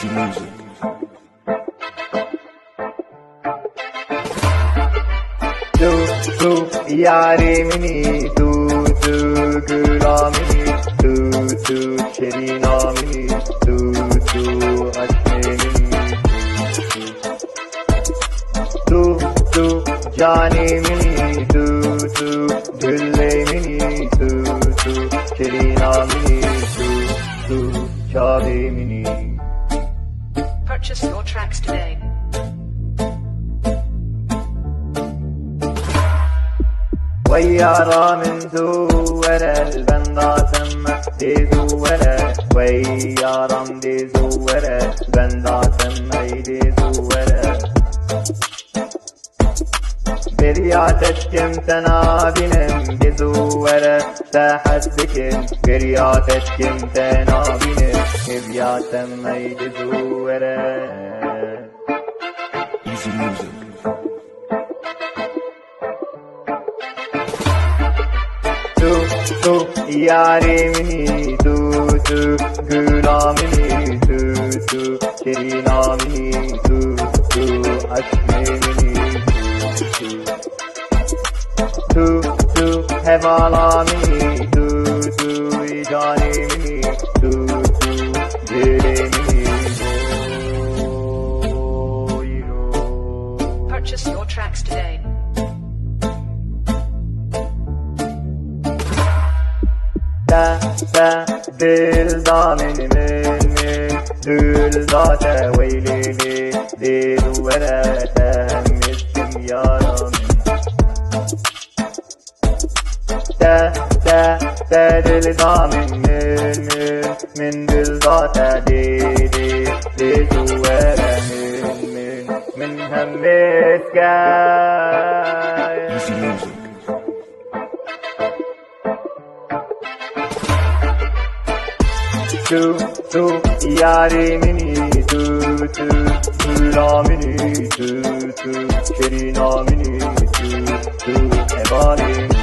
Easy music. Tu yari mini, tu gulamini, tu şerinamini, tu aşkemini, tu canimini, tu güllemini, tu şerinamini, tu şademini. Purchase your tracks today. ويارا من زورة البندا سمع دي زورة ويارا دي زورة البندا سمع دي زورة بريا تشكم تنابينم دي زورة ساحت بكم بريا تشكم تنابينم بريا سمع دي زورة. Easy music. Tu yarimini, tu gulamini, tu şerinamini, tu aşkemini, tu hevalamini, tu canimini, tu dilimini. Purchase your tracks today. تا دل دامن من دل ذات ويلي دل ولا تهمتم يا رامي تا دل دامن من دل ذات دل ولا من همتك. Easy music. Tu yarimini, tu gulamini, tu şerinamini, tu hevalimini.